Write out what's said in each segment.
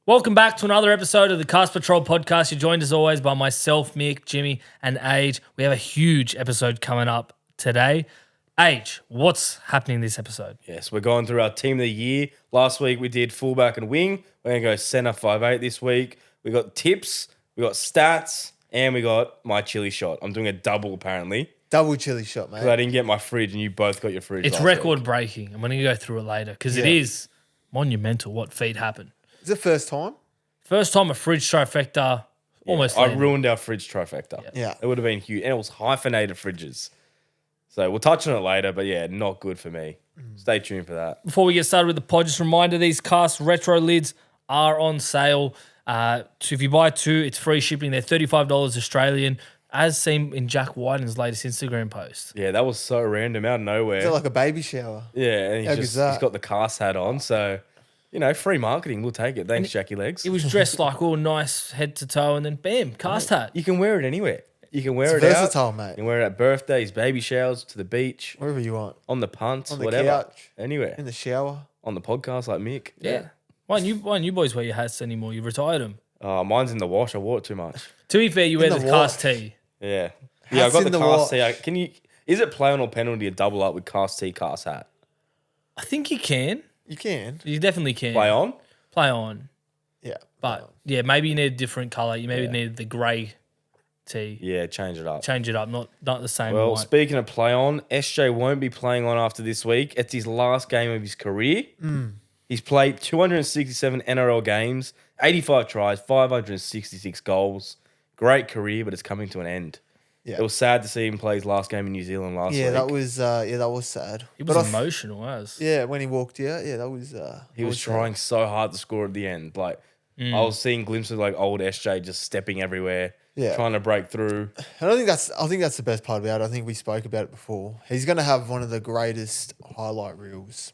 Welcome back to another episode of the Cast Patrol podcast. You're joined as always by myself, Mick, Jimmy, and Age. We have a huge episode coming up today. Age, what's happening this episode? Yes, we're going through our team of the year. Last week we did fullback and wing. We're going to go centre 5'8" this week. We got tips, we got stats, and we got my Chilli shot. I'm doing a double apparently. Double Chilli shot, mate. Because I didn't get my fridge and you both got your fridge. It's record breaking. I'm going to go through it later because it Yeah. is monumental what feat happened. Is it first time? First time a fridge trifecta almost I landed. ruined our fridge trifecta. Yeah. It would have been huge. And it was hyphenated fridges. So we'll touch on it later, but yeah, not good for me. Stay tuned for that. Before we get started with the pod, just a reminder, these Cast retro lids are on sale. So if you buy two, it's free shipping. They're $35 Australian, as seen in Jack Wyden's latest Instagram post. Yeah, that was so random out of nowhere. Is it like a baby shower? Yeah, and How good's that? he's got the cast hat on, so free marketing, we'll take it. Thanks, Jackie Legs. It was dressed like all nice head to toe, and then bam, cast hat. You can wear it anywhere. You can wear It's it versatile, out. mate. You can wear it at birthdays, baby showers, to the beach, Wherever you want. on the punt, On the whatever, couch. anywhere. In the shower. On the podcast, like Mick. Yeah. Why don't you boys wear your hats anymore? You've retired them. Mine's in the wash. I wore it too much. To be fair, you wear In the the cast wash. tee. Yeah, Hats I've got the in the cast wash. tee. Is it play on or penalty to double up with cast tee, cast hat? I think you can. You can. You definitely can. Play on. Play on. Yeah. But yeah, maybe you need a different colour. You maybe need the grey tee. Yeah, change it up. Change it up, not the same Well, white. speaking of play on, SJ won't be playing on after this week. It's his last game of his career. He's played 267 NRL games, 85 tries, 566 goals. Great career, but it's coming to an end. Yeah. It was sad to see him play his last game in New Zealand last week. That was sad. It But was I f- emotional, as. Yeah, when he walked out, that was He was trying so hard to score at the end. Like I was seeing glimpses of like old SJ just stepping everywhere, Yeah. trying to break through. And I think that's the best part about it. I think we spoke about it before. He's gonna have one of the greatest highlight reels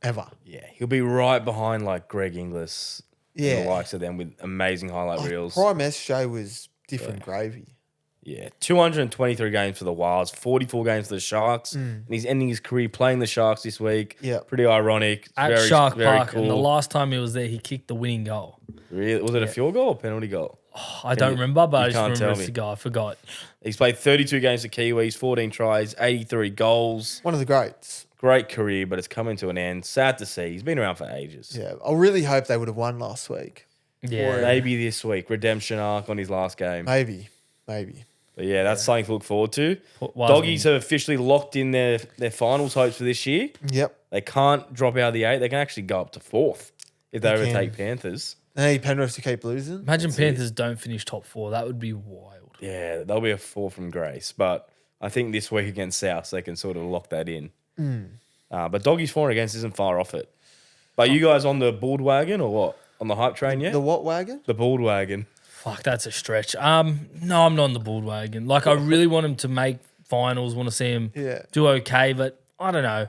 ever. Yeah, he'll be right behind like Greg Inglis and Yeah. the likes of them with amazing highlight reels. Prime SJ was different gravy. Yeah, 223 games for the Wilds, 44 games for the Sharks, and he's ending his career playing the Sharks this week. Yeah. Pretty ironic. At very, Shark very Park, cool. and the last time he was there, he kicked the winning goal. Really? Was it a field goal or penalty goal? I don't remember, but I just can't remember tell it's me. the goal. I forgot. He's played 32 games for Kiwis, 14 tries, 83 goals. One of the greats. Great career, but it's coming to an end. Sad to see. He's been around for ages. Yeah. I really hope they would have won last week. Yeah. Maybe this week, redemption arc on his last game. Maybe. But yeah, that's something to look forward to. Why Doggies have officially locked in their finals hopes for this year. Yep. They can't drop out of the 8. They can actually go up to 4th if they They can. overtake Panthers. Hey, Penrith to keep losing. Imagine Panthers don't finish top 4. That would be wild. Yeah, they'll be a 4 from grace. But I think this week against South, they can sort of lock that in. But Doggies 4 against isn't far off it. But you guys on the Bullwagon or what? On the hype train yet? The what wagon? The Bullwagon. Fuck, that's a stretch. No, I'm not on the Bullwagon. Like, I really want him to make finals, want to see him Yeah. do okay, but I don't know.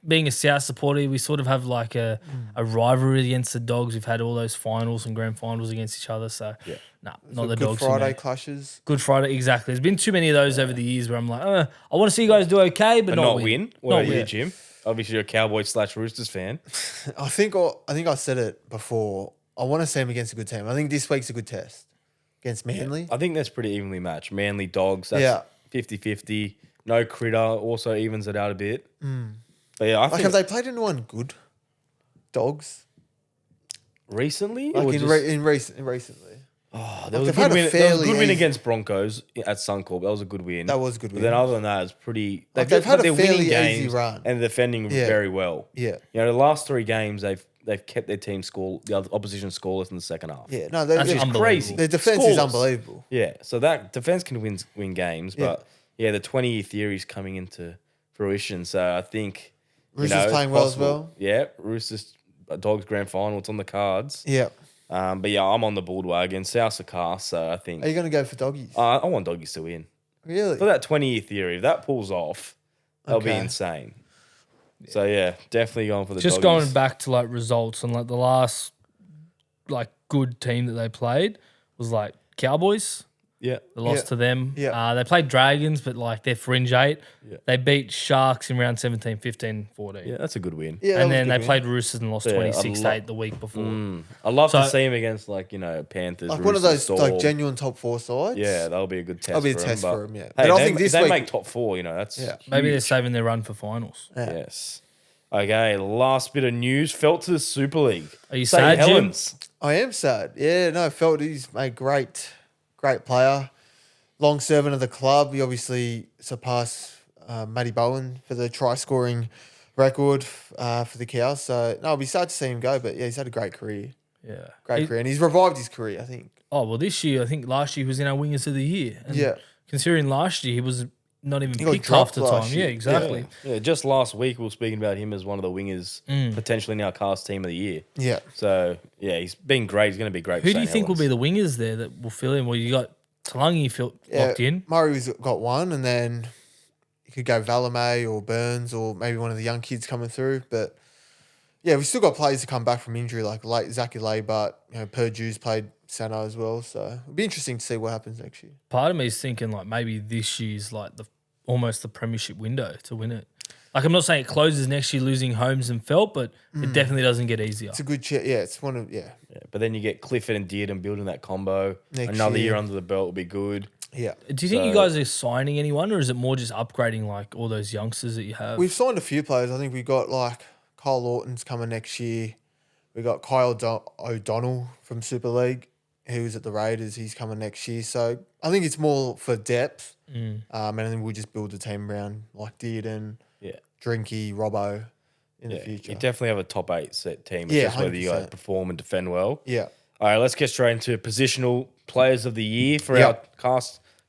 Being a South supporter, we sort of have like a rivalry against the Dogs. We've had all those finals and grand finals against each other, so not the Good Dogs. for Friday me. clashes. Good Friday, exactly. There's been too many of those over the years where I'm like, I want to see you guys do okay, but Not win. win. What Not about you, win. Jim? Obviously, you're a Cowboys/Roosters fan. I think I said it before. I want to see him against a good team. I think this week's a good test against Manly. I think that's pretty evenly matched. Manly Dogs, that's Yeah. 50-50. No Critter also evens it out a bit. But yeah, I Like, think have they played anyone good? Dogs? recently, Like or in just- recently. there was a they've good had a win. There was a fairly good win easy- against Broncos at Suncorp. That was a good win. That was a good But win. then other than that, it's pretty. Like, they've had a they're winning fairly easy games run. and defending Yeah. very well. Yeah. You know, the last 3 games they've kept their team the other opposition scoreless in the second half. Yeah. No, That's they're, just unbelievable. crazy. their defense is Scoreless. unbelievable. Yeah, so that defense can win games, Yeah. but yeah, the 20-year theory is coming into fruition. So I think Roosters it's playing well as possible. well. Yeah, Roosters Dogs grand final. It's on the cards. Yeah. But yeah, I'm on the Bullwagon. South's a car, so I think Are you going to go for doggies? I want Doggies to win. Really? For that 20-year theory, if that pulls off, that'll be Okay. insane. So yeah, definitely going for the Just Doggies. going back to like results and like the last like good team that they played was like Cowboys. Yeah. They lost Yeah. to them. Yeah. They played Dragons, but like they're fringe 8. Yeah. They beat Sharks in round 17, 15, 14. Yeah, that's a good win. Yeah, that And was a then good they win. played Roosters and lost Yeah, 26-8 the week before. I love to So- see him against Panthers. Like one of Roosters, those like Storm. genuine top 4 sides. Yeah, that'll be a good test. That'll be a for test him, for him, yeah. Hey, But I they, think this if they week- make top 4, that's Yeah. Maybe they're huge. saving their run for finals. Yeah. Yes. Okay, last bit of news. Feldt to the Super League. Are you St. sad, Jim? Helens. I am sad. Yeah, no, Feldt, he's a great player. Long servant of the club. He obviously surpassed Matty Bowen for the try scoring record for the Cows. So, no, it'll be sad to see him go, but yeah, he's had a great career. Yeah. Great career. And he's revived his career, I think. Oh, well, this year, I think last year he was in our Wingers of the Year. And Yeah. considering last year he was not even He got picked half dropped the last time. year. Yeah, exactly. Yeah, just last week we were speaking about him as one of the wingers, potentially in our cast team of the year. Yeah. So, yeah, he's been great. He's going to be great. Who for do you St. think will Helens. be the wingers there that will fill in? Well, you got Talangi locked in. Murray's got one, and then you could go Valame or Burns or maybe one of the young kids coming through. But yeah, we've still got players to come back from injury, like Zachy Laybart, Purdue's played centre as well. So it'll be interesting to see what happens next year. Part of me is thinking like maybe this year's like almost the premiership window to win it. Like I'm not saying it closes next year losing Holmes and Feldt, but it definitely doesn't get easier. It's a good chat. Yeah, it's one of Yeah, but then you get Clifford and Dearden building that combo. Next Another year year. under the belt will be good. yeah. Do you think you So- guys are signing anyone, or is it more just upgrading like all those youngsters that you have? We've signed a few players. I think we've got like Kyle Lawton's coming next year. We got Kyle O'Donnell from Super League, who's at the Raiders. He's coming next year. So I think it's more for depth. And then we'll just build the team around like Dearden, Yeah. Drinky, Robbo in the Yeah, future. you definitely have a top 8 set team. It's Yeah, just whether you guys 100%. perform and defend well. Yeah. All right, let's get straight into positional players of the year for Yeah. our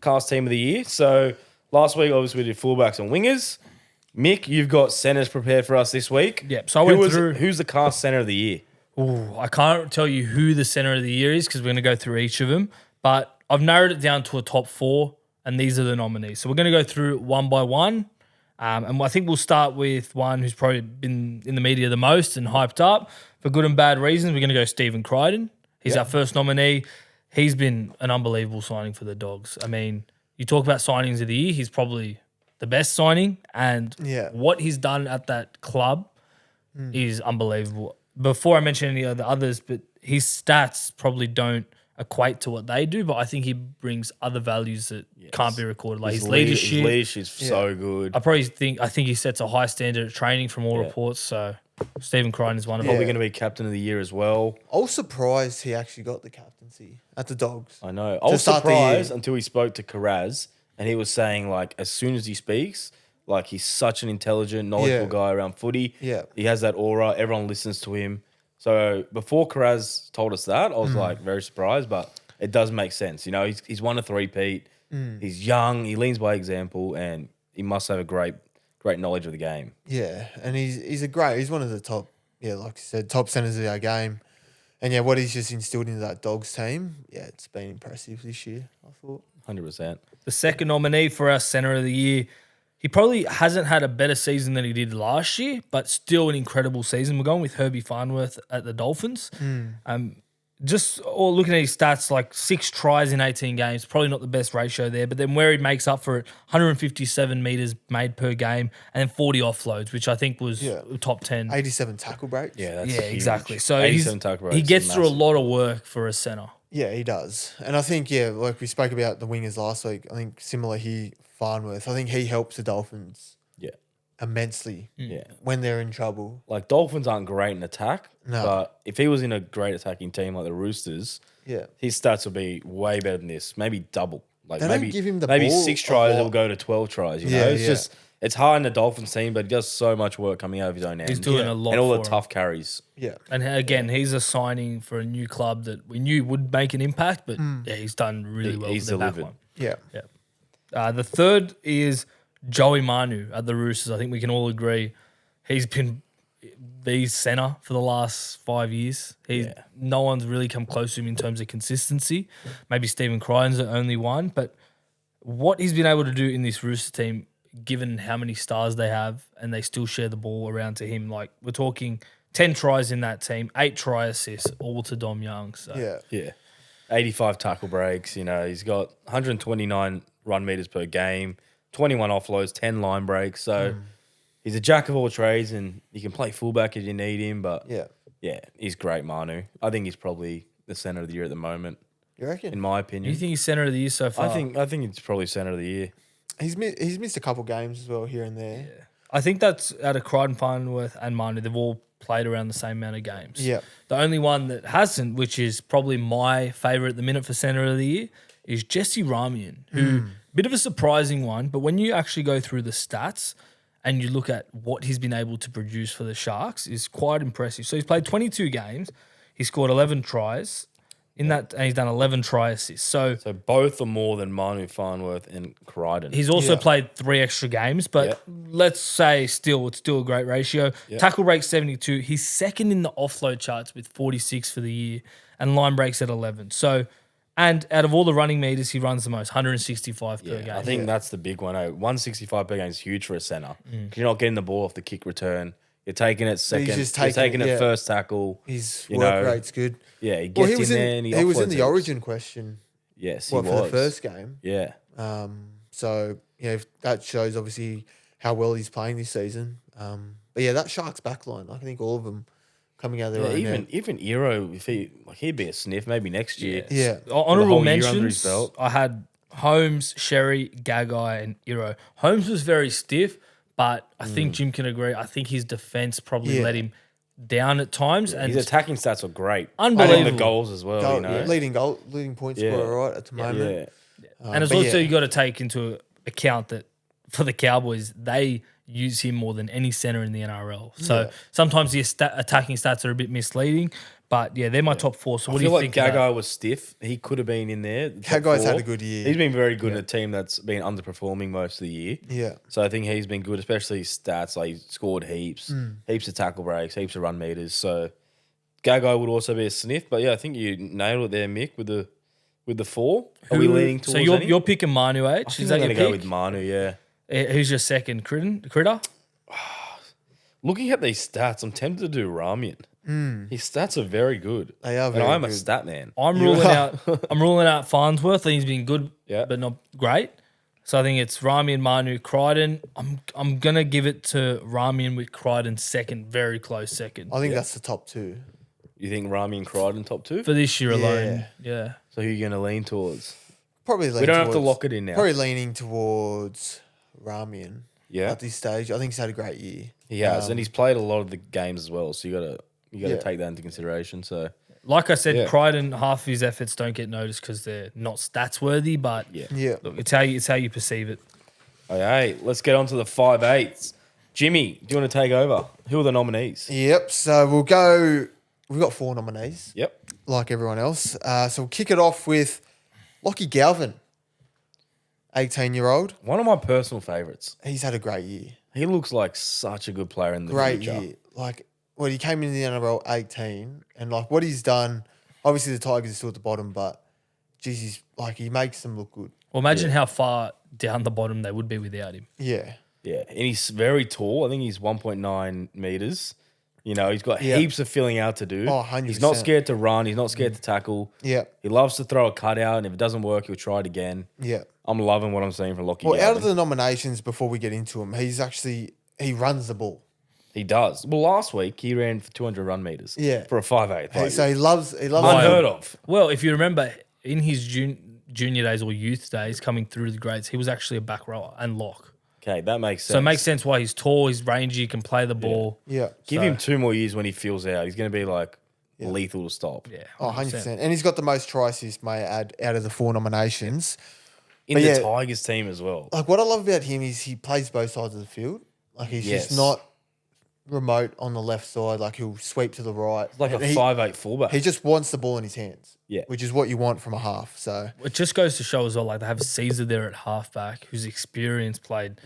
cast team of the year. So last week, obviously, we did fullbacks and wingers. Mick, you've got centers prepared for us this week. Yep, so I went through- Who's the cast center of the year? Ooh, I can't tell you who the center of the year is because we're going to go through each of them. But I've narrowed it down to a top 4, and these are the nominees. So we're going to go through one by one. And I think we'll start with one who's probably been in the media the most and hyped up for good and bad reasons. We're going to go Stephen Crichton. He's our first nominee. He's been an unbelievable signing for the Dogs. I mean, you talk about signings of the year, he's probably the best signing. And Yeah. what he's done at that club is unbelievable. Before I mention any of the others, but his stats probably don't equate to what they do, but I think he brings other values that can't be recorded, like his leadership. His leadership is so good. I think he sets a high standard of training from all reports. So Stephen Crichton is one of Probably them. going to be captain of the year as well. I was surprised he actually got the captaincy at the Dogs. I know. I was start the year. surprised until he spoke to Karaz, and he was saying, like, as soon as he speaks, like, he's such an intelligent, knowledgeable guy around footy. Yeah. He has that aura. Everyone listens to him. So before Karaz told us that, I was, like, very surprised, but it does make sense. He's won a three-peat. He's young. He leans by example, and he must have a great knowledge of the game. Yeah, and he's one of the top, like you said, top centers of our game. And yeah, what he's just instilled into that Dogs team, it's been impressive this year, I thought. 100%. The second nominee for our center of the year, he probably hasn't had a better season than he did last year, but still an incredible season. We're going with Herbie Farnworth at the Dolphins. Just looking at his stats, like 6 tries in 18 games, probably not the best ratio there, but then where he makes up for it, 157 metres made per game and then 40 offloads, which I think was top 10. 87 tackle breaks. Yeah, that's Yeah, huge. exactly. So 87 tackle he rates gets is through a massive. lot of work for a centre. Yeah, he does. And I think, like we spoke about the wingers last week, I think similar here, Farnworth, I think he helps the Dolphins Yeah. immensely Yeah. when they're in trouble. Like, Dolphins aren't great in attack, No. but if he was in a great attacking team like the Roosters, Yeah. his stats would be way better than this, maybe double. Like They don't maybe give him the maybe ball 6 a tries, lot. he'll go to 12 tries. Yeah, It's yeah. just it's hard in the Dolphins team, but he does so much work coming out of his own end. He's doing a lot and all the for him. tough carries. Yeah. And again, he's a signing for a new club that we knew would make an impact, but he's done really well He's for the back delivered. one. Yeah. The third is Joey Manu at the Roosters. I think we can all agree he's been the centre for the last 5 years. No one's really come close to him in terms of consistency. Maybe Stephen Crichton's the only one, but what he's been able to do in this Rooster team, given how many stars they have, and they still share the ball around to him, like we're talking 10 tries in that team, 8 try assists, all to Dom Young. So Yeah. Yeah. 85 tackle breaks. He's got 129 run meters per game, 21 offloads, 10 line breaks. So he's a jack of all trades, and you can play fullback if you need him. But yeah, he's great, Manu. I think he's probably the center of the year at the moment. You reckon? In my opinion, You think he's center of the year so far? I think it's probably center of the year. He's missed a couple games as well here and there. I think that's out of Crichton, Farnworth, and Manu. They've all played around the same amount of games. Yeah. The only one that hasn't, which is probably my favourite at the minute for centre of the year, is Jesse Ramian, who bit of a surprising one, but when you actually go through the stats and you look at what he's been able to produce for the Sharks, is quite impressive. So he's played 22 games, he scored 11 tries in that, and he's done 11 try assists. So both are more than Manu Farnworth and Crichton. he's also played 3 extra games, but let's say it's still a great ratio. Tackle breaks 72. He's second in the offload charts with 46 for the year, and line breaks at 11. So, and out of all the running meters, he runs the most, 165 per game. I think that's the big one. 165 per game is huge for a center. Because you're not getting the ball off the kick return. You're taking it second. He's just you're taking taking it first tackle. His work rate's good. Yeah, he gets in there and he was in the offloads Origin question. Yes, he For was. the first game. Yeah. So that shows obviously how well he's playing this season. But yeah, that Sharks backline, I think all of them coming out of their own. Even Eero, if he'd be a sniff maybe next year. Yeah. Honourable whole year under his mentions, belt. I had Holmes, Sherry, Gagai, and Eero. Holmes was very stiff, but I think Jim can agree. I think his defence probably let him down at times. And His attacking stats are great. Unbelievable. And the goals as well, leading point scorer right at the moment. Yeah. and it's also you got to take into account that for the Cowboys, they use him more than any centre in the NRL. So sometimes the attacking stats are a bit misleading. But yeah, they're my top 4. So what do you think? Gagai was stiff. He could have been in there. Gagai's had a good year. He's been very good in a team that's been underperforming most of the year. Yeah. So I think he's been good, especially his stats. Like he scored heaps of tackle breaks, heaps of run meters. So Gagai would also be a sniff. But yeah, I think you nailed it there, Mick, with the 4. Are we leaning towards? So you're picking Manu H? I think Is that I'm your going to pick? go with Manu, yeah. Who's your second critter? Looking at these stats, I'm tempted to do Ramian. His stats are very good. They are and very I'm good. a stat man. I'm ruling out Farnsworth. I think he's been good, Yeah. but not great. So I think it's Rami and Manu, Crichton. I'm gonna give it to Rami and with Crichton second, very close second I think that's the top 2. You think Rami and Crichton top 2? for this year alone. Yeah. So who are you going to lean towards? Probably leaning We don't have to towards- lock it in now. Probably leaning towards Ramian Yeah. at this stage. I think he's had a great year. He has, and he's played a lot of the games as well. So you got to Yeah. take that into consideration. So Like I said, Yeah. Crichton, half of his efforts don't get noticed because they're not stats worthy. But Yeah. look, it's how you perceive it. okay, let's get on to the 5/8s. Jimmy, do you want to take over? Who are the nominees? Yep. So we'll go. We've got 4 nominees, Yep. like everyone else. So we'll kick it off with Lockie Galvin, 18-year-old. One of my personal favourites. He's had a great year. He looks like such a good player in the Great future. year. Like, well, he came into the NRL 18, and like what he's done. Obviously, the Tigers are still at the bottom, but geez, he makes them look good. Well, imagine how far down the bottom they would be without him. Yeah. Yeah, and he's very tall. I think he's 1.9 meters. He's got Yeah. heaps of filling out to do. Oh, 100%. He's not scared to run. He's not scared to tackle. Yeah. He loves to throw a cutout, and if it doesn't work, he'll try it again. Yeah. I'm loving what I'm seeing from Lockie Well, out Galvin. of the nominations, before we get into him, he runs the ball. He does. Well, last week, he ran for 200 run meters. Yeah. For a 5'8". Like, So he loves unheard of. Well, if you remember, in his junior days or youth days coming through the grades, he was actually a back rower and lock. Okay, that makes sense. So it makes sense why he's tall, he's rangy, he can play the ball. Yeah. Give him 2 more years when he feels out. He's going to be lethal to stop. Yeah. Oh, 100%. And he's got the most try assists, may I add, out of the 4 nominations. In But the yeah. Tigers team as well. Like, what I love about him is he plays both sides of the field. Like, he's Yes. just not remote on the left side. Like, he'll sweep to the right. Like a And he, 5'8" fullback. he just wants the ball in his hands. Yeah. Which is what you want from a half. So, It just goes to show as well, like they have Caesar there at halfback, whose experience played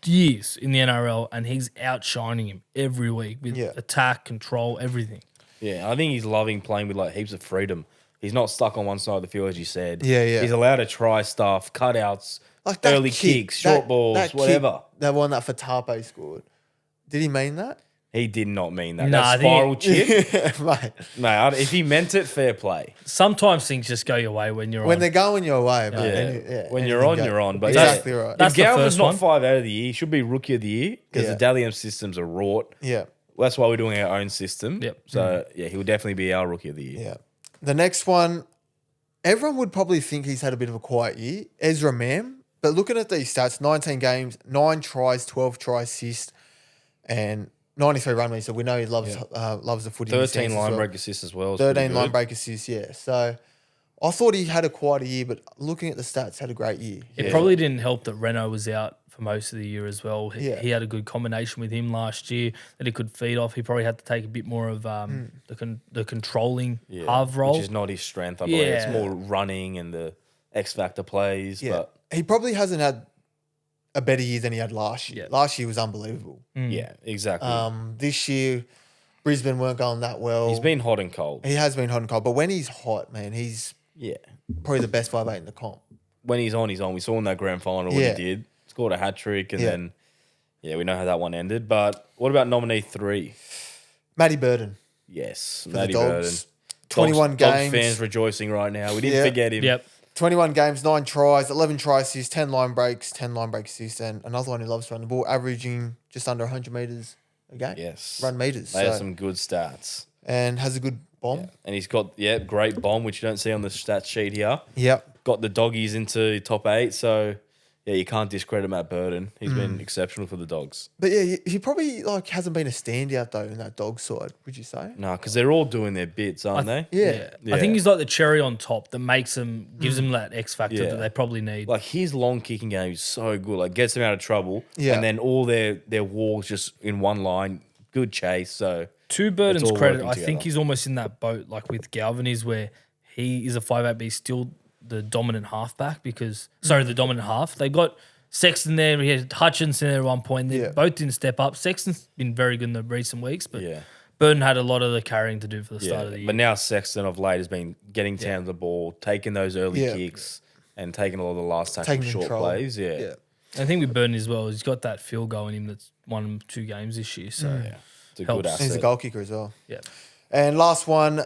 years in the NRL, and he's outshining him every week with Yeah. attack, control, everything. Yeah, I think he's loving playing with heaps of freedom. He's not stuck on one side of the field, as you said. Yeah, yeah. He's allowed to try stuff, cutouts, like that early kick, kicks, short balls, that kick, whatever. that one that Fatape scored. Did he mean that? He did not mean that. Nah, I That think spiral chip. Mate, No, if he meant it, fair play. Sometimes things just go your way when you're when on. they're going your way, Yeah. mate. When anything you're on, goes. you're on. But exactly yeah, right. That's if the Galvin's first not one. 5 out of the year, he should be rookie of the year because Yeah. the Dalian systems are wrought. Yeah, That's why we're doing our own system. Yep. So yeah, he will definitely be our rookie of the year. yeah. The next one, everyone would probably think he's had a bit of a quiet year. Ezra Mam. But looking at these stats, 19 games, 9 tries, 12 try assists, and 93 run rate. So we know he loves the footy. in the 13 stands as line well. break assists as well. 13 line break assists, yeah. So I thought he had a quieter year, but looking at the stats, had a great year. It probably didn't help that Renault was out for most of the year as well. Yeah. He had a good combination with him last year that he could feed off. He probably had to take a bit more of the controlling half role. which is not his strength. I believe it's Yeah. more running and the X factor plays. Yeah. But He probably hasn't had a better year than he had last year. Yeah. Last year was unbelievable. yeah, exactly. This year, Brisbane weren't going that well. He's been hot and cold. He has been hot and cold, but when he's hot, man, he's Yeah. probably the best 5'8" in the comp. When he's on, he's on. We saw in that grand final Yeah. what he did. Scored a hat trick and Yeah. then, we know how that one ended. But what about nominee 3? Matty Burden Yes, for Matty the Burden. Dogs. 21 Dogs games. fans rejoicing right now. We didn't Yeah. forget him. Yep. 21 games, 9 tries, 11 try assists, 10 line breaks, 10 line break assists, and another one who loves to run the ball, averaging just under 100 metres a game. Yes. Run meters. They have So, some good stats. and has a good bomb. And he's got, great bomb, which you don't see on the stats sheet here. Yep. Got the doggies into top 8. So, you can't discredit Matt Burden. He's been exceptional for the Dogs. But yeah, he probably hasn't been a standout though in that dog side, would you say? No, because they're all doing their bits, aren't they? Yeah. I think he's like the cherry on top that gives them that X factor Yeah. that they probably need. Like his long kicking game is so good. Like gets them out of trouble. Yeah. And then all their walls just in one line. Good chase. So To Burden's all credit, working I think together. he's almost in that boat like with Galvin is where he is a 5'8", but he's still the dominant halfback the dominant half. They got Sexton there. We had Hutchinson there at one point. They Yeah. both didn't step up. Sexton's been very good in the recent weeks, but yeah. Burden had a lot of the carrying to do for the start of the year. But now Sexton of late has been getting down the ball, taking those early Yeah. kicks and taking a lot of the last tackle Taking short control. plays. Yeah. Yeah. I think with Burden as well, he's got that field goal in him that's won 2 games this year. So It's a Helps. good asset. He's a goal kicker as well. yeah. And last one,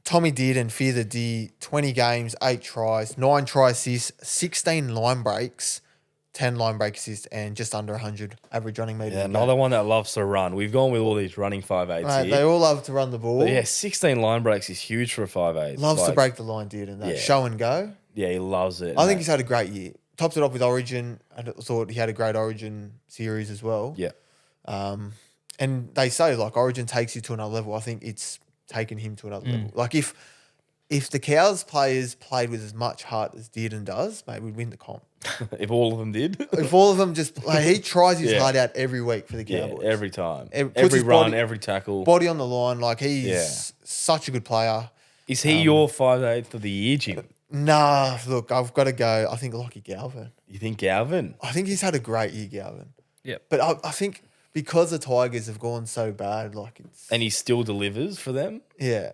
Tommy Did and Fear the D, 20 games, 8 tries, 9 try assists, 16 line breaks, 10 line break assists, and just under 100 average running meters. Yeah, a another game. one that loves to run. We've gone with all these running 5'8s Mate, here. they all love to run the ball. But yeah, 16 line breaks is huge for a 5'8. Loves to Like, break the line, Did, and that. Yeah. Show and go. Yeah, he loves it. I think mate. he's had a great year. Topped it off with Origin. I thought he had a great Origin series as well. Yeah. And they say Origin takes you to another level. I think it's taken him to another level. Like if the Cows players played with as much heart as Dearden does, mate, we'd win the comp. If all of them did. If all of them just he tries his Yeah. heart out every week for the Yeah, Cowboys. every time. Puts Every his run, body- every tackle. Body on the line, he's Yeah. such a good player. Is he your 5'8 of the year, Jim? Nah, look, I've got to go. I think Lockie Galvin. You think Galvin? I think he's had a great year, Galvin. Yep. But I think because the Tigers have gone so bad, it's And he still delivers for them? yeah,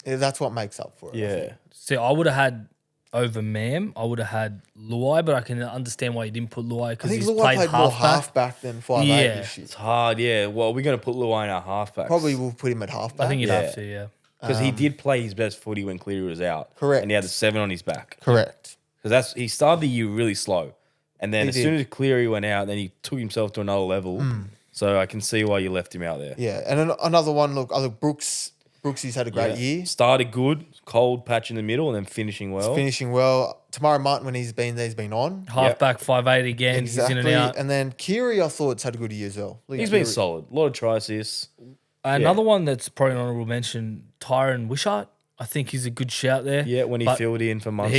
that's what makes up for it. I Yeah. think. See, I would have had over Mam. I would have had Luai, but I can understand why you didn't put Luai I because think he's Luai played played more halfback. halfback than 5'8 Yeah. this year. It's hard, yeah. Well, we're going to put Luai in our halfbacks. Probably we'll put him at halfback. I think you'd Yeah. have to, yeah. Because he did play his best footy when Cleary was out. Correct. And he had the 7 on his back. correct. Because he started the year really slow. And then He as did. soon as Cleary went out, then he took himself to another level. So I can see why you left him out there. Yeah, and another one. Look, Brooksy's had a great year. Started good, cold patch in the middle, and then finishing well. Finishing well. Tomorrow Martin, when he's been there, he's been on. Halfback 5'8" again. Exactly. He's in and out. And then Kiri, I thought, had a good year as well. He's been solid. A lot of try assists. Another one that's probably an honourable mention, Tyron Wishart. I think he's a good shout there. Yeah, when he But filled in for Munster.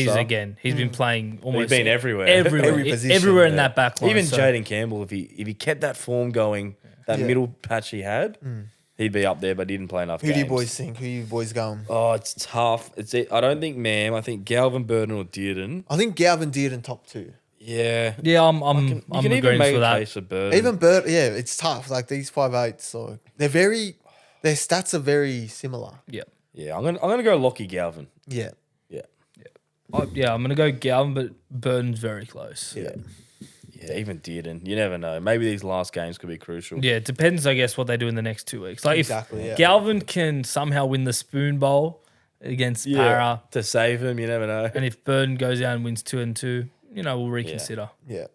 he's been playing almost been everywhere. everywhere, Every position, everywhere in Yeah. that back line. Even so, Jaden Campbell, if he kept that form going, that Yeah. middle patch he had, he'd be up there, but he didn't play enough Who do you games. boys think? Who you boys going? Oh, it's tough. I don't think Mam. I think Galvin, Burden, or Dearden. I think Galvin did in top 2. Yeah. yeah, I'm You can even agreeing make for a that. case for Burden. Even Bert, yeah, it's tough. These 5'8s, their stats are very similar. Yeah. Yeah, I'm gonna go Lockie Galvin. Yeah. Yeah. I'm going to go Galvin, but Burden's very close. Yeah. Yeah, even Dearden. You never know. Maybe these last games could be crucial. Yeah, it depends, I guess, what they do in the next 2 weeks. Like Exactly, if yeah. Galvin can somehow win the Spoon Bowl against Para, To save him, you never know. and if Burton goes out and wins 2-2, we'll reconsider. Yeah.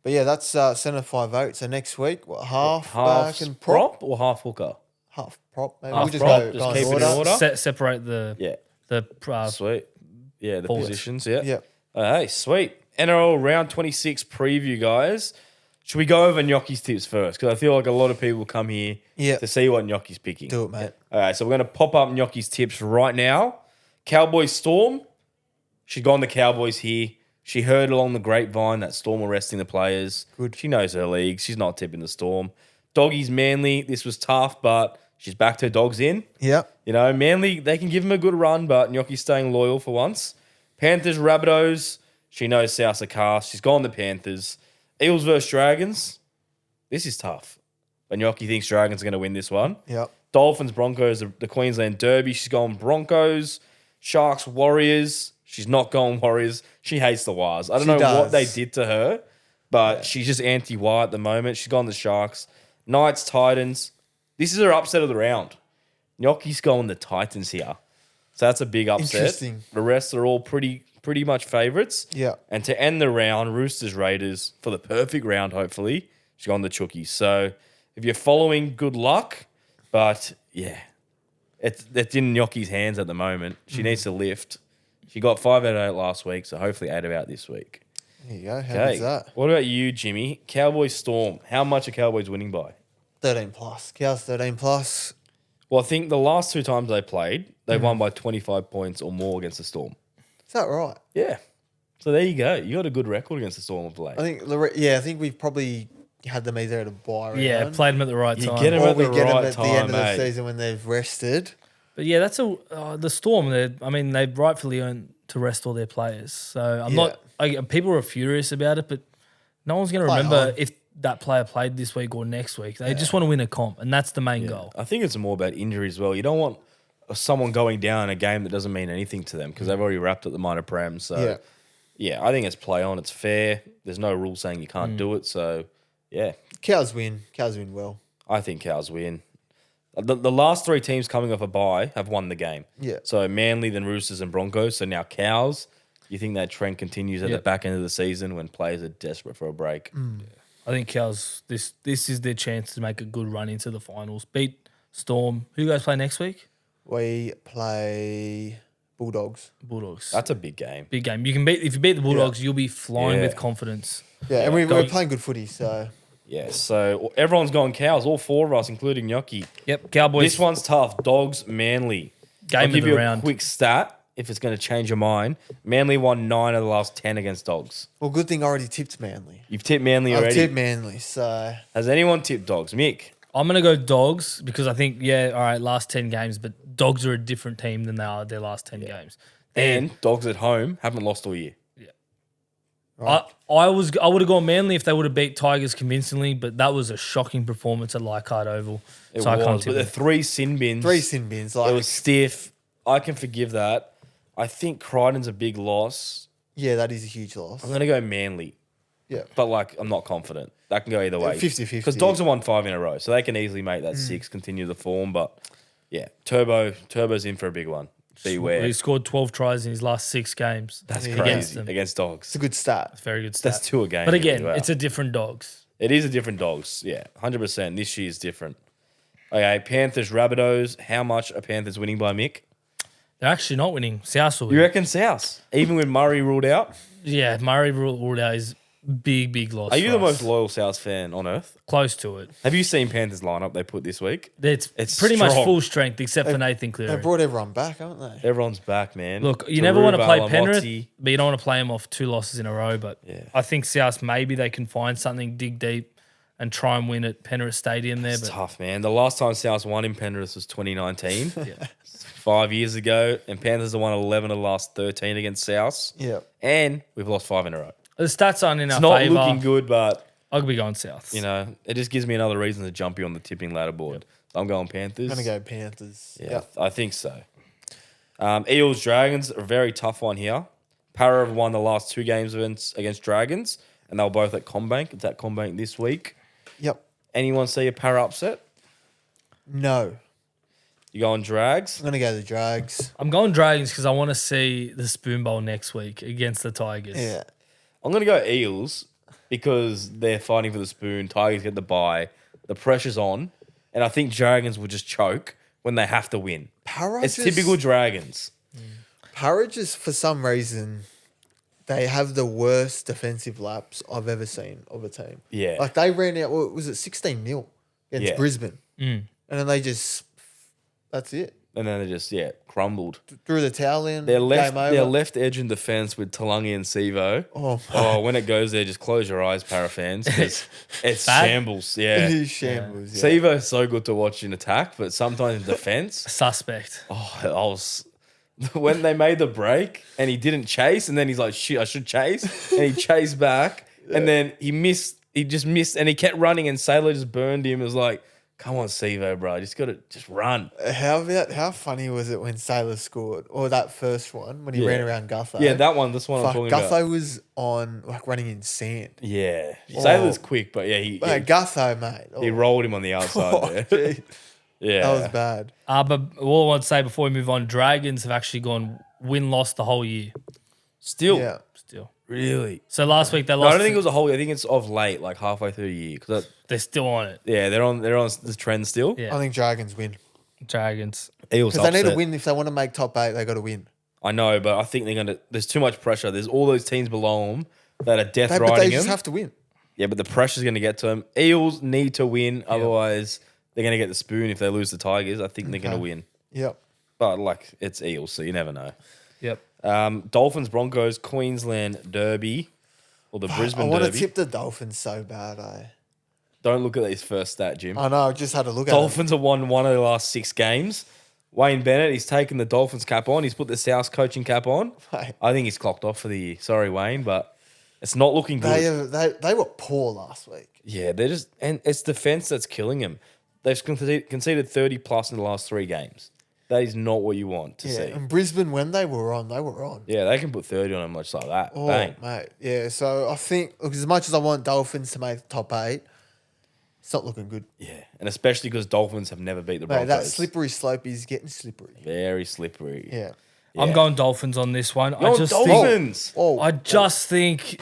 But yeah, that's centre 5'8". So next week, half Half back and prop? or half hooker? Half prop. Maybe Half we'll just prop, go, just go in keep it in order. order. Separate the Yeah. Sweet. Yeah, the Forwards. positions. Yeah. Yeah. Hey, sweet. NRL Round 26 preview, guys. Should we go over Gnocchi's tips first? Because I feel like a lot of people come here to see what Gnocchi's picking. Do it, mate. All right, so we're going to pop up Gnocchi's tips right now. Cowboys Storm. She's gone the Cowboys here. She heard along the grapevine that Storm were resting the players. Good. She knows her league. She's not tipping the Storm. Doggies Manly. This was tough, but she's backed her dogs in. Yeah. Manly, they can give him a good run, but Gnocchi's staying loyal for once. Panthers, Rabbitohs. She knows South's a cast. She's gone the Panthers. Eels versus Dragons. This is tough. But Gnocchi thinks Dragons are going to win this one. Yeah. Dolphins, Broncos, the Queensland Derby. She's gone Broncos. Sharks, Warriors. She's not going Warriors. She hates the Wires. I don't know what they did to her, but she's just anti-Wire at the moment. She's gone the Sharks. Knights, Titans. This is her upset of the round. Gnocchi's going the Titans here. So that's a big upset. Interesting. The rest are all pretty much favourites. Yeah. And to end the round, Roosters, Raiders, for the perfect round, hopefully, she's gone the Chookies. So if you're following, good luck. But, yeah, it's in Gnocchi's hands at the moment. She needs to lift. She got 5 out of 8 last week, so hopefully 8 out this week. There you go. How good's that? What about you, Jimmy? Cowboys Storm. How much are Cowboys winning by? 13 plus. Cows 13 plus. Well, I think the last 2 times they played, they won by 25 points or more against the Storm. Is that right? Yeah. So there you go. You got a good record against the Storm of late. I think we've probably had them either at a bye round. Yeah, played them at the right You time. get 'em Or at we the get them right at the time, end of mate. the season when they've rested. But yeah, that's the Storm. They rightfully earned to rest all their players. So I'm not. People are furious about it, but no one's going to Play remember on. if that player played this week or next week. They just want to win a comp, and that's the main goal. I think it's more about injury as well. You don't want someone going down in a game that doesn't mean anything to them because they've already wrapped at the minor prem. So, yeah, I think it's play on. It's fair. There's no rule saying you can't do it. So, yeah, Cows win. Cows win well. I think Cows win. The last 3 teams coming off a bye have won the game. Yeah. So Manly, then Roosters and Broncos. So now Cows. You think that trend continues at the back end of the season when players are desperate for a break? I think Cows. This is their chance to make a good run into the finals. Beat Storm. Who you guys play next week? We play Bulldogs. Bulldogs. That's a big game. Big game. If you beat the Bulldogs, you'll be flying Yeah. with confidence. Yeah, and we're playing good footy, so Yeah, so everyone's gone Cows, all 4 of us, including Gnocchi. Yep. Cowboys. This one's tough. Dogs, Manly. Game I'll of give the you round. a quick stat if it's going to change your mind. Manly won 9 of the last 10 against Dogs. well, good thing I already tipped Manly. You've tipped Manly I've already. tipped Manly, so Has anyone tipped Dogs? Mick? I'm gonna go Dogs because I think all right, last 10 games, but Dogs are a different team than they are their last 10 games. And Dogs at home haven't lost all year. I would have gone Manly if they would have beat Tigers convincingly, but that was a shocking performance at Leichhardt Oval. It so I can't was, but tip the it. 3 sin bins. 3 sin bins. It Like, was stiff. I can forgive that. I think Crichton's a big loss. yeah, that is a huge loss. I'm going to go Manly. Yeah. But, I'm not confident. That can go either way. 50-50. Because Dogs have won 5 in a row, so they can easily make that 6, continue the form. But, yeah, Turbo's in for a big one. Beware. He scored 12 tries in his last 6 games. That's Yeah. crazy. them. Against Dogs. It's a good stat. Very good stat. That's 2 a game. But again, as well. it's a different Dogs. It is a different Dogs. Yeah, 100%. This year's different. Okay, Panthers, Rabbitohs. How much are Panthers winning by, Mick? They're actually not winning. South will You win. reckon South? Even with Murray ruled out? Yeah, Murray ruled out is big loss. Are you for the us. most loyal South fan on earth? Close to it? Have you seen Panthers lineup they put this week? It's It's pretty much strong. full strength except for Nathan They Cleary. brought everyone back, haven't they? Everyone's back, man. Look, you never want to Taruva, play Penrith, Lamotti. but you don't want to play them off 2 losses in a row. But Yeah. I think South, maybe they can find something, dig deep, and try and win at Penrith Stadium there. It's But tough, man. The last time South won in Penrith was 2019. 5 years ago. And Panthers have won 11 of the last 13 against South. Yeah. And we've lost 5 in a row. the stats aren't in It's our not favour. looking good, but, I'll be going South. it just gives me another reason to jump you on the tipping ladder board. So I'm going Panthers. I'm going to go Panthers. Yeah, Yep. I think so. Eels, Dragons, a very tough one here. Para have won the last 2 games against Dragons, and they were both at Combank. It's at Combank this week. Yep. Anyone see a para upset? No. You go on Drags? I'm going to go the Drags. I'm going Dragons because I want to see the Spoon Bowl next week against the Tigers. Yeah. I'm going to go Eels because they're fighting for the spoon. Tigers get the bye. The pressure's on. And I think Dragons will just choke when they have to win. It's typical Dragons. Para just, for some reason, they have the worst defensive laps I've ever seen of a team. Yeah. Like they ran out, what was it, 16-0 against Yeah. Brisbane. Mm. And then they just, that's it. And then they just, crumbled. Threw the towel in, Their game over. left edge in defense with Talangi and Sivo. Oh, When it goes there, just close your eyes, Para fans, because it's Bad? shambles. it Yeah. is shambles. Yeah. Sivo's so good to watch in attack, but sometimes in defense, Suspect. I was when they made the break and he didn't chase, and then he's like, "Shit, I should chase," and he chased back, and then he missed. He just missed, and he kept running, and Sailor just burned him. It was like, "Come on, Sivo, bro, just gotta run." How funny was it when Sailor scored, or that first one when he Yeah. ran around Gutho? Yeah, that one. That's what I'm Fuck, talking Gutho about. was on like running in sand. Yeah, Sailor's quick, but yeah, he Gutho, mate. he rolled him on the outside. Oh, there. gee. Yeah, That was bad. But all I want to say before we move on, Dragons have actually gone win-loss the whole year. still, Yeah. Still. really. So last week they No, lost. I don't think it was a whole. I think it's of late, like halfway through the year. Cause They're still on it. they're on the trend still. Yeah. I think Dragons win. Dragons. Eels Because they need to upset. win. If they want to make top 8, they got to win. I know, but I think they're gonna. There's too much pressure. There's all those teams below them that are death But riding they just them. have to win. Yeah, but the pressure's gonna get to them. Eels need to win, otherwise they're gonna get the spoon if they lose the Tigers. I think they're gonna win, Yep. but like it's Eels, so you never know. Yep. Dolphins, Broncos, Queensland Derby, or the I Brisbane want to Derby. tip the Dolphins so bad, Don't look at his first stat, Jim. I know, I just had to look Dolphins have won one of the last 6 games. Wayne Bennett, he's taken the Dolphins cap on. He's put the South coaching cap on. at it. I think he's clocked off for the year. Sorry, Wayne, but it's not looking good. They were poor last week. Yeah, they're just, and it's defense that's killing them. They've conceded 30 plus in the last 3 games. That is not what you want to Yeah, see. and Brisbane, when they were on, they were on. Yeah, they can put 30 on them much like that. Oh, Bang. mate. Yeah, so I think, look, as much as I want Dolphins to make the top 8, it's not looking good. Yeah, and especially because Dolphins have never beat the Mate, Broncos. that slippery slope is getting slippery. Very slippery. Yeah. I'm going Dolphins on this one. You're I just Dolphins. Oh, I just think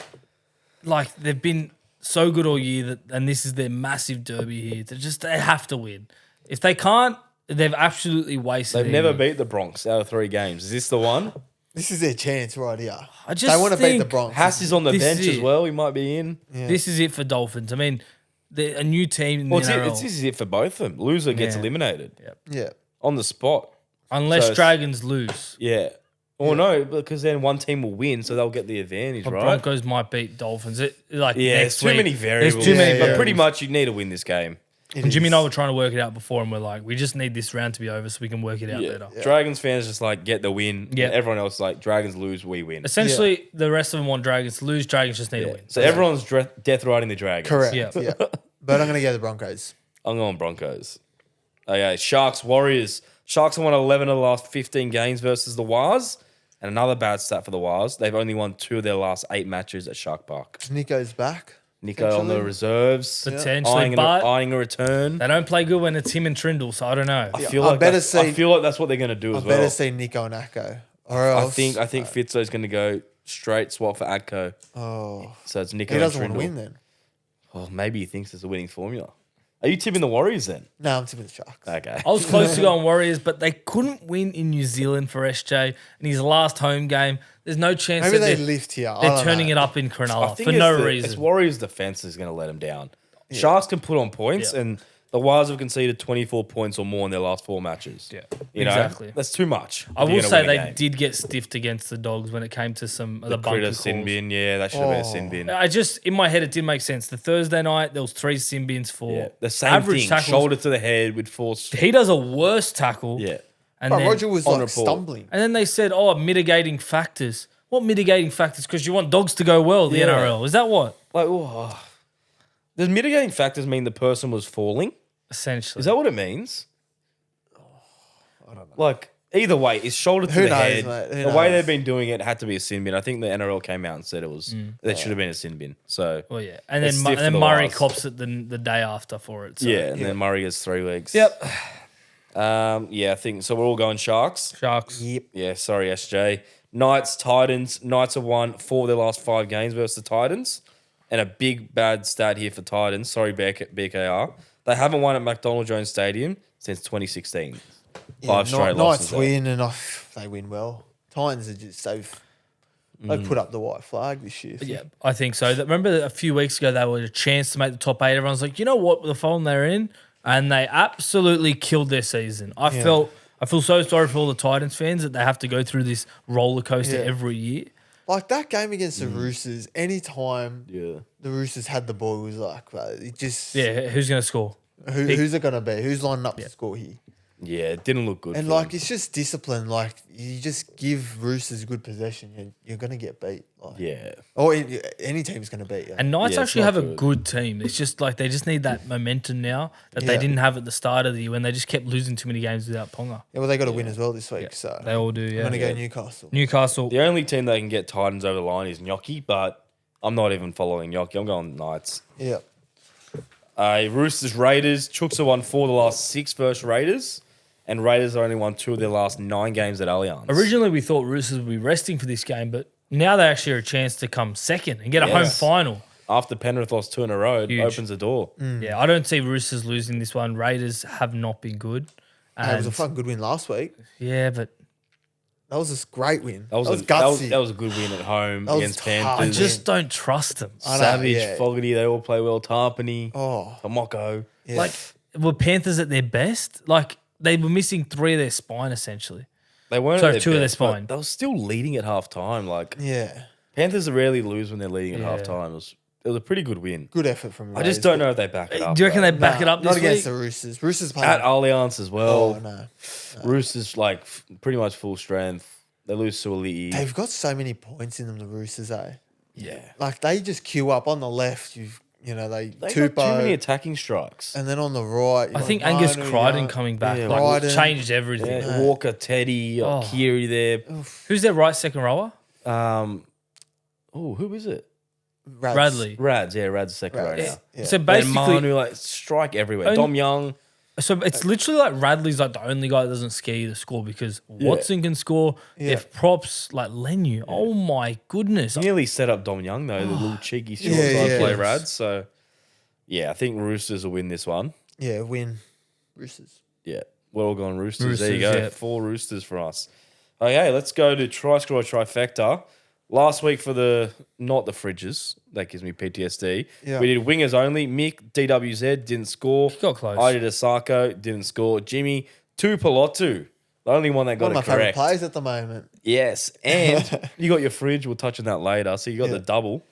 like they've been so good all year that, and this is their massive derby here. They have to win. If they can't, they've absolutely wasted. They've it. never beat the Bronx out of 3 games. Is this the one? this is their chance right here. I just They want to beat the think Bronx. Haas is on the This bench is as it. well. He might be in. Yeah. This is it for Dolphins. I mean, they're a new team in Well, the NRL. this is it for both of them. Loser gets Yeah. eliminated Yeah. on the spot. Unless so it's- Dragons lose. Yeah. Or no, because then one team will win, so they'll get the advantage, The right? Broncos might beat Dolphins. Yeah, next there's too week. many variables. There's too many. Yeah, But pretty much you need to win this game. It And Jimmy is. and I were trying to work it out before, and we're like, we just need this round to be over so we can work it out better. Dragons fans just like get the win. Yeah. Everyone else like Dragons lose, we win. Essentially, the rest of them want Dragons to lose. Dragons just need to win. So everyone's death riding the Dragons. Correct. Yeah. Yeah. But I'm going to go the Broncos. I'm going Broncos. Okay, Sharks, Warriors. Sharks have won 11 of the last 15 games versus the Wars. And another bad stat for the Wars. They've only won 2 of their last 8 matches at Shark Park. Nico's back. Nico on the Potentially. reserves. Potentially, but eyeing a return. they don't play good when it's him and Trindle, so I don't know. I feel I like better that's, I see- feel like that's what they're going to do I as well. better see Nico and Acco. Or I else. think Fitzo's going to go straight swap for Adco. Oh. So it's Nico He and doesn't want to Trindle. win then. Oh, maybe he thinks it's a winning formula. Are you tipping the Warriors then? No, I'm tipping the Sharks. Okay. I was close to going Warriors, but they couldn't win in New Zealand for SJ in his last home game. There's no chance Maybe that they they're, lift here. they're turning it up in Cronulla for no reason. It's Warriors' defense is going to let them down. Sharks can put on points, Yeah. and the Wires have conceded 24 points or more in their last 4 matches. Yeah, You know, exactly. that's too much. I if you're will gonna say win a they game. did get stiffed against the Dogs when it came to some of the bunker Critter calls. sin bin, yeah, that should have been a sin bin. I just, in my head, it did make sense. The Thursday night, there was 3 sin bins for Yeah, the same average thing, tackles. shoulder to the head with force. He does a worse tackle. Yeah, And But then, Roger was on like report. stumbling. and then they said, oh, mitigating factors. What mitigating factors? Because you want Dogs to go well, the Yeah. NRL. Is that what? like, does mitigating factors mean the person was falling? Essentially. Is that what it means? I don't know. Like, Either way, it's shoulder to Who the knows, head. mate? Who The way knows? they've been doing it had to be a sin bin. I think the NRL came out and said it was that should have been a sin bin. So Well, yeah. And It's then, stiff and for then the Murray last. cops it the day after for it. So. yeah, and then Murray gets 3 weeks. Yep. Yeah, I think so. We're all going Sharks. Sharks. Yep. Yeah, sorry, SJ. Knights, Titans. Knights have won 4 of their last 5 games versus the Titans. And a big bad stat here for Titans. Sorry, BKR. They haven't won at McDonald Jones Stadium since 2016. Yeah, 5 straight losses. Knights there. win, and they win well. Titans are just they've put up the white flag this year. Yeah, I think so. Remember a few weeks ago, they were a chance to make the top 8. Everyone's like, you know what, the form they're in, and they absolutely killed their season. I feel so sorry for all the Titans fans that they have to go through this roller coaster every year. Like that game against the Roosters, anytime Yeah. the Roosters had the ball, it was like, well, it just Yeah, who's going to score? who's it gonna be? Who's lining up to score here? Yeah, it didn't look good. And for like them. it's just discipline. Like you just give Roosters good possession, you're gonna get beat. Like, Yeah. or any team's gonna beat you. And Knights Yeah, it's actually not have a good. good team. It's just like they just need that momentum now that they Yeah. didn't have at the start of the year when they just kept losing too many games without Ponga. Yeah, well, they got to win as well this week. So They all do, I'm yeah. gonna go Newcastle. Newcastle. The only team that can get Titans over the line is Gnocchi, but I'm not even following Gnocchi. I'm going Knights. Yeah, Roosters, Raiders. Chooks have won 4 of the last 6 versus Raiders, and Raiders have only won 2 of their last 9 games at Allianz. Originally, we thought Roosters would be resting for this game, but now they actually are a chance to come second and get a home Yes. final. After Penrith lost 2 in a row, it Huge. opens the door. Yeah, I don't see Roosters losing this one. Raiders have not been good. it was a And- fucking good win last week. yeah, but That was a great win. That was, gutsy. that was a good win at home That was against tough. I Panthers. just don't trust them. I know, Savage, yeah. Fogarty, they all play well. Tarpany, Oh, Tomoko. yeah. Like, were Panthers at their best? Like, they were missing 3 of their spine, essentially. They weren't Sorry, at 2 of their best, but spine. They were still leading at half time. Like yeah, Panthers rarely lose when they're leading at Yeah. half time. It was a pretty good win. good effort from. I just don't know if they back it up. Do you reckon though. they back it up Not this against week? the Roosters. Roosters At playing. Allianz as well. Oh no, Roosters like pretty much full strength. They lose to Elite. they've got so many points in them. The Roosters, Yeah. like they just queue up on the left. They They got Tupou, too many attacking strikes. and then on the right. I think Angus Crichton coming back Yeah, like, Crichton. changed everything. Yeah, Walker, Teddy, Oh. Kiri there. Who's their right second rower? Who is it? Bradley. Rad's the second row Rads. now. Yeah. So And basically, Manu, like strike everywhere. Only- Dom Young. so it's literally like Radley's like the only guy that doesn't scare you to score because Watson can score. Yeah. If props like Lenu, oh my goodness. He nearly set up Dom Young though, the little cheeky short Yeah, side yeah. play Rads. So yeah, I think Roosters will win this one. Yeah, win. Roosters. Yeah. We're all going Roosters. There you Roosters, go. yeah. 4 Roosters for us. Okay, let's go to Tryscorer Tryfecta. Last week for not the fridges. That gives me PTSD. Yeah. We did wingers only. Mick, DWZ, didn't score. Got close. I did Asako, didn't score. Jimmy, Tupelotu. The only one that got One of it my favourite correct. players at the moment. Yes. And you got your fridge. We'll touch on that later. So you got Yeah. the double.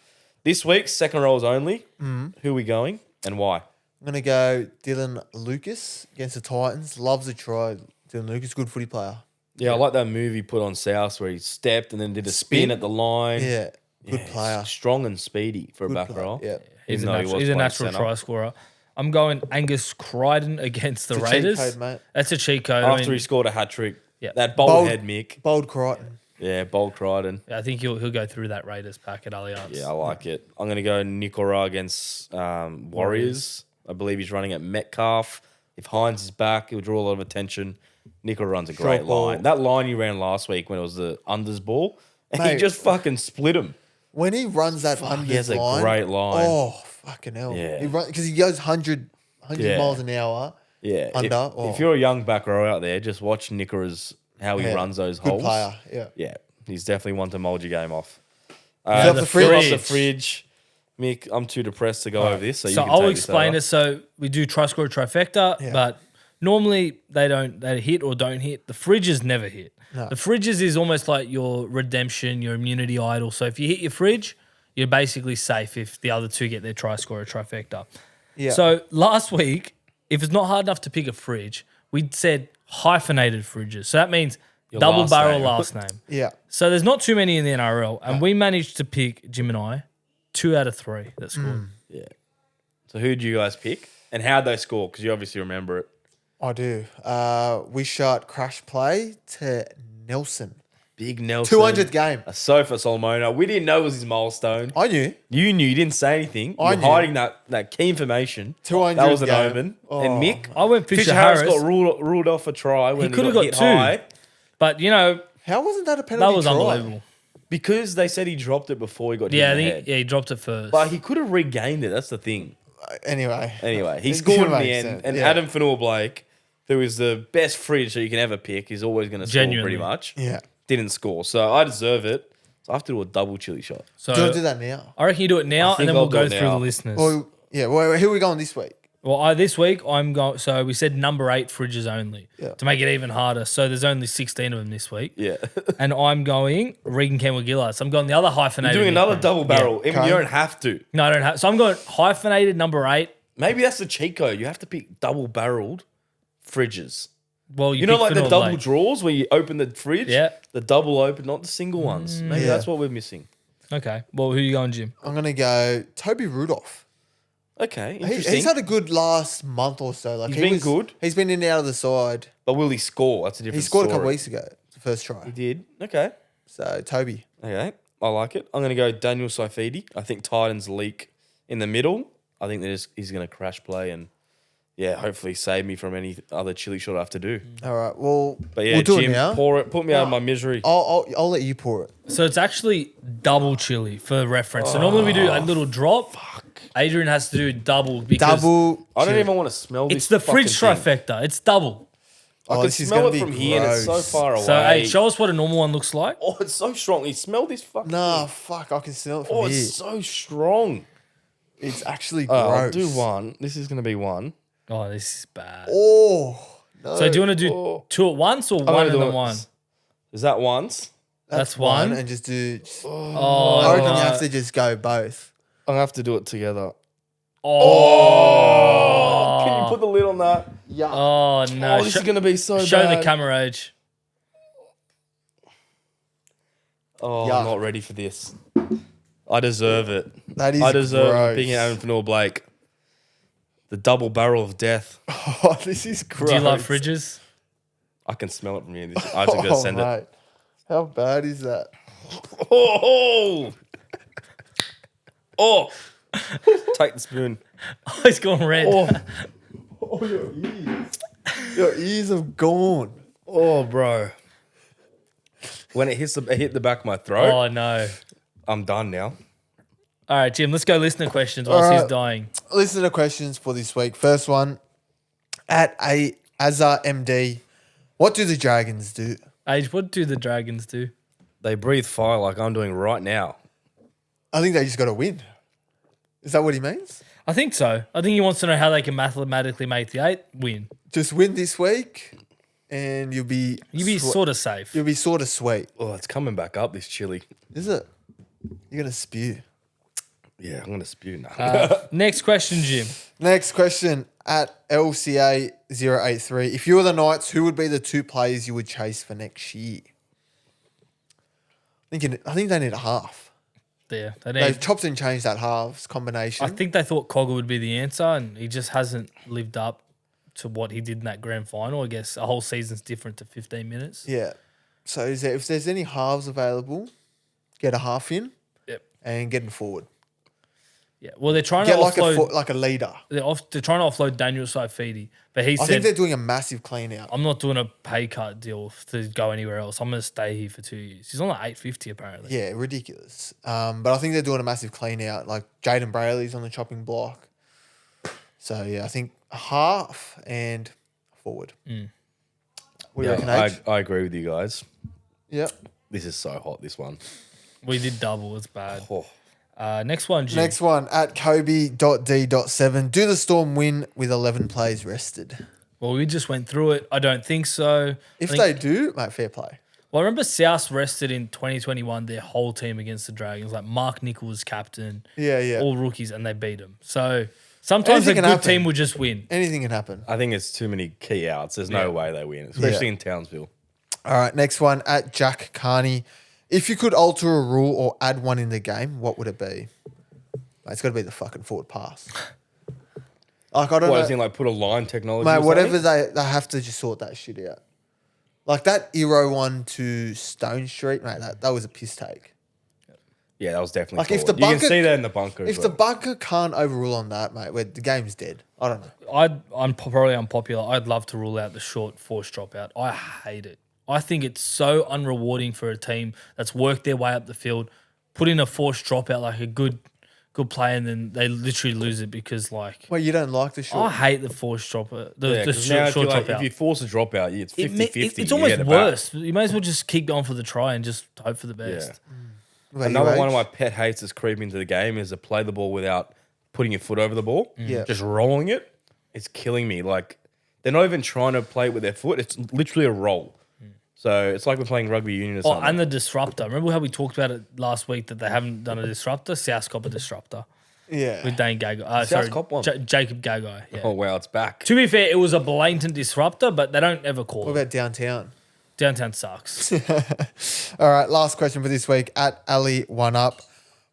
This week, second rolls only. Who are we going and why? I'm gonna go Dylan Lucas against the Titans. Loves a try. Dylan Lucas, good footy player. Yeah, I like that move he put on South where he stepped and then did a spin at the line. Yeah, good Yeah, player. Strong and speedy for a Good back player, row. yeah. He's a Even though he natural, was he's a playing natural centre. try scorer. I'm going Angus Crichton against the It's a cheat Raiders. code, mate. That's a cheat code. After he scored a hat trick. Yeah. That bold, Bold- head, Mick. Bold Crichton. Yeah, bold Crichton. I think he'll go through that Raiders pack at Allianz. Yeah, I like it. I'm going to go Nikora against Warriors. I believe he's running at Metcalf. If Hines is back, he'll draw a lot of attention. Nico runs a great Short ball. line. That line he ran last week when it was the unders ball, and he Mate. just fucking split him. When he runs that under he has a line, great line. Oh, fucking hell. Yeah. Because he goes 100 Yeah. miles an hour. Yeah. Under, If you're a young back row out there, just watch Nicora's how he Yeah. runs those Good holes. player. Yeah. Yeah, he's definitely one to mold your game off. Fill up the fill up the fridge. fridge. Mick, I'm too depressed to go over this, so you can I'll take explain it. this So we do Tryscorer Tryfecta, Yeah. but normally they hit or don't hit. The fridges never hit. No. The fridges is almost like your redemption, your immunity idol. So if you hit your fridge, you're basically safe if the other two get their Tryscorer Tryfecta. Yeah. So last week, if it's not hard enough to pick a fridge, we said hyphenated fridges. So that means double last barrel name. last name. Yeah. So there's not too many in the NRL, and we managed to pick Jim and I 2 out of 3 that scored. Yeah. So who do you guys pick, and how'd they score? Because you obviously remember it. I do. We shot crash play to Nelson. Big Nelson. 200th game. A sofa Solomona. We didn't know it was his milestone. I knew. You knew. You didn't say anything. I You're knew. hiding that key information. 200 That was an game. omen. Oh. And Mick. I went Fisher Harris Harris. got ruled off a try when he could have got got hit two. high. But, you know, How wasn't that a penalty that was try? unbelievable. Because they said he dropped it before he got hit Yeah, I in the think head. he dropped it first. But he could have regained it. That's the thing. Anyway. Anyway, he It scored in the makes end. sense, And yeah. Adam Fanua-Blake, who is the best fridge that you can ever pick, is always going to score Genuinely. pretty much. Yeah. Didn't score. So I deserve it. So I have to do a double chili shot. so Do you want to do that now? I reckon you do it now, I think and then I'll we'll do go it through now. the listeners. Well, yeah. Well, who are we going this week? Well, this week I'm going. So we said number 8 fridges only Yeah. to make it even harder. So there's only 16 of them this week, Yeah. and I'm going Regan Campbell-Gillard. So I'm going the other hyphenated. Doing another nickname. double barrel. Even Okay. you don't have to. No, I don't have. So I'm going hyphenated number 8. Maybe that's the cheat code. You have to pick double barreled fridges. Well, You know, pick like the Fanua double Blake. drawers where you open the fridge? Yeah. The double open, not the single ones. Maybe Yeah. that's what we're missing. Okay. Well, who you going, Jim? I'm going to go Toby Rudolph. Okay, interesting. He's had a good last month or so. Like He's he been was- good. He's been in and out of the side. But will he score? That's a different He scored a couple story. weeks ago, the first try. He did. Okay. So Toby. Okay. I like it. I'm going to go Daniel Saifidi. I think Titans leak in the middle. I think he's going to crash play and, yeah, hopefully save me from any other chili shot I have to do. All right. Well, But yeah, we'll do Jim, it now. pour it. Put me out of my misery. I'll let you pour it. So it's actually double chili for reference. So normally we do a little drop. Adrian has to do double because Double. I don't chili. even want to smell this. it's the fridge fucking thing. trifecta. It's double. I Oh, can this is smell gonna it be from here and it's so gross. far away. So hey, show us what a normal one looks like. Oh, it's so strong. You smell this fucking Nah, thing. fuck. I can smell it from Oh, here. it's so strong. It's actually I'll gross. do one. This is going to be one. Oh, this is bad. Oh. No. So do you want to do Oh. 2 at once or I'm one gonna and do then it. one? Is that once? That's one. And just do. Oh, I reckon no. you have to just go both. I'm going to have to do it together. Oh, Can you put the lid on that? Yeah. Oh no! Oh, this is going to be so show bad. the camera age. Oh, Yuck. I'm not ready for this. I deserve it. That is I deserve gross. being Aaron Fanua-Blake. The double barrel of death. Oh, this is gross. Do you love fridges? I can smell it from here. I have to go send it. mate. How bad is that? Oh! Oh! Take the spoon. Oh, it's gone red. Oh, Oh, your ears. Your ears have gone. oh, bro. When it hit the back of my throat, Oh no! I'm done now. All right, Jim. Let's go listener questions whilst All he's right. dying. Listen to questions for this week. First one at Azar MD. What do the Dragons do? Age, what do the Dragons do? They breathe fire like I'm doing right now. I think they just got to win. Is that what he means? I think so. I think he wants to know how they can mathematically make the 8 win. Just win this week, and you'll be Sort of safe. you'll be sort of sweet. Oh, it's coming back up, this chili. Is it? You're gonna spew. Yeah, I'm going to spew now. Next question, Jim. Next question at LCA083. If you were the Knights, who would be the 2 players you would chase for next year? I think they need a half. There. They've chopped and changed that halves combination. I think they thought Cogger would be the answer, and he just hasn't lived up to what he did in that grand final. I guess a whole season's different to 15 minutes. Yeah. So if there's any halves available, get a half in Yep. and get them forward. Yeah. Well, they're trying Get to like offload. like a leader. They're trying to offload Daniel Saifidi, but he I think said, they're doing a massive clean out. "I'm not doing a pay cut deal to go anywhere else. I'm going to stay here for 2 years." He's on like 850 apparently. Yeah, ridiculous. But I think they're doing a massive clean out. Like Jaden Brayley's on the chopping block. So yeah, I think a half and forward. What do you reckon, H? I agree with you guys. Yep. This is so hot, this one. We did double. It's bad. Oh. Next one, Jim. Next one at Kobe.D.7. Do the Storm win with 11 players rested? Well, we just went through it. I don't think so. If I they think- do, mate, fair play. Well, I remember South rested in 2021 their whole team against the Dragons. Like Mark Nichols, captain, Yeah. all rookies, and they beat them. So sometimes Anything a can good happen. team will just win. Anything can happen. I think it's too many key outs. There's no way they win, especially in Townsville. All right, next one at Jack Carney. If you could alter a rule or add one in the game, what would it be? Mate, it's got to be the fucking forward pass. Like, I don't What, know. as in, like, put a line technology Mate, or whatever something? they have to just sort that shit out. Like that Eero one to Stone Street, mate, that was a piss take. Yeah, that was definitely Like, if forward. the You can bunker- see that in the bunker as If the well. bunker can't overrule on that, mate, where the game's dead. I don't know. I'm probably unpopular. I'd love to rule out the short force dropout. I hate it. I think it's so unrewarding for a team that's worked their way up the field, put in a forced dropout like a good play, and then they literally lose it because like Well, you don't like the I short. hate the forced dropout. Yeah, The 'cause now short if dropout. you force a dropout, it's 50-50. It's you almost get it back. worse. You may as well just keep going for the try and just hope for the best. Yeah. What about Another you, one of my H? pet hates that's creeping into the game is to play the ball without putting your foot over the ball. Yeah. Just rolling it. It's killing me. Like, they're not even trying to play it with their foot. It's literally a roll. So it's like we're playing rugby union or Oh, something. and the disruptor. Remember how we talked about it last week that they haven't done a disruptor? South Cop a disruptor Yeah. with Dane Gagai. South Sorry, Cop one? Jacob Gagai. Yeah. Oh, wow, it's back. To be fair, it was a blatant disruptor, but they don't ever call What it. about downtown? Downtown sucks. All right, last question for this week at Ali One Up.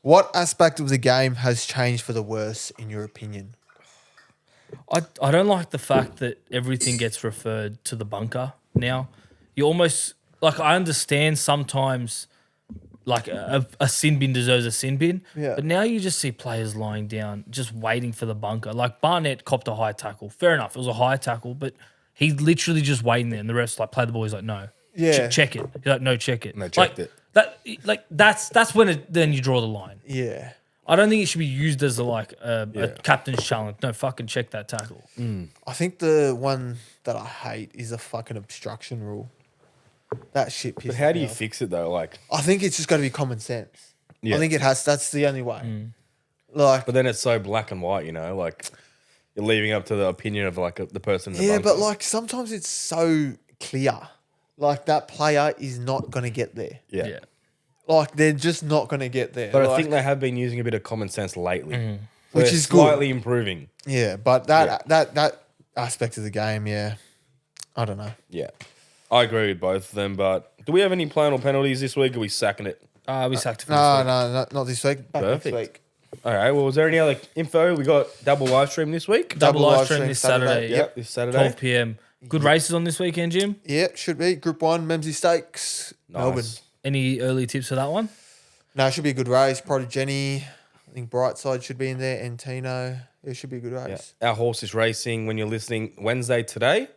What aspect of the game has changed for the worse, in your opinion? I don't like the fact that everything gets referred to the bunker now. You almost like I understand sometimes like a sin bin deserves a sin bin. Yeah. But now you just see players lying down, just waiting for the bunker. Like Barnett copped a high tackle. Fair enough, it was a high tackle, but he's literally just waiting there, and the rest like play the ball. He's like, no, Yeah. check it. He's like, no, check it. No, checked like, it. That's when then you draw the line. Yeah. I don't think it should be used as a captain's challenge. No, fucking check that tackle. I think the one that I hate is the fucking obstruction rule. That shit pisses But how do me you off. fix it, though? Like, I think it's just got to be common sense. Yeah. I think it has. That's the only way. Like, but then it's so black and white, you know? Like, you're leaving up to the opinion of, like, the person in the yeah, bunker. but like sometimes it's so clear. Like that player is not going to get there. Yeah. Like they're just not going to get there. But I Like, think they have been using a bit of common sense lately. So Which they're is good. slightly improving. yeah, but that aspect of the game, yeah, I don't know. Yeah. I agree with both of them, but do we have any plan or penalties this week? Or are we sacking it? We sacked it for No, this week. no, not this week. Back Perfect. next week. All right. Well, was there any other info? We got double live stream this week. Double live stream stream this Saturday. Saturday. Yep. This Saturday. 12 p.m. Good races on this weekend, Jim. Yep, should be Group 1, Memsey Stakes, Nice. Melbourne. Any early tips for that one? No, it should be a good race. Prodigy, I think Brightside should be in there, and Tino. It should be a good Yeah. race. Our horse is racing when you're listening Wednesday today.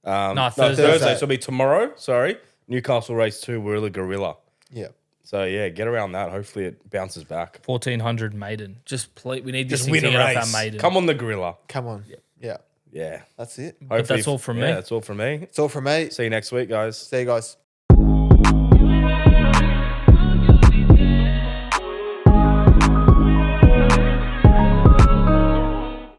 No, Thursday. Thursday. So it'll be tomorrow. Sorry. Newcastle race 2, Wirrilla Gorilla. Yeah. So yeah, get around that. Hopefully it bounces back. 1400 maiden. We need this Just thing win to a get off race. our maiden. Come on the Gorilla. Come on. Yeah, Yeah. that's it. But that's all from me. Yeah, that's all from me. It's all from me. See you next week, guys. See you guys.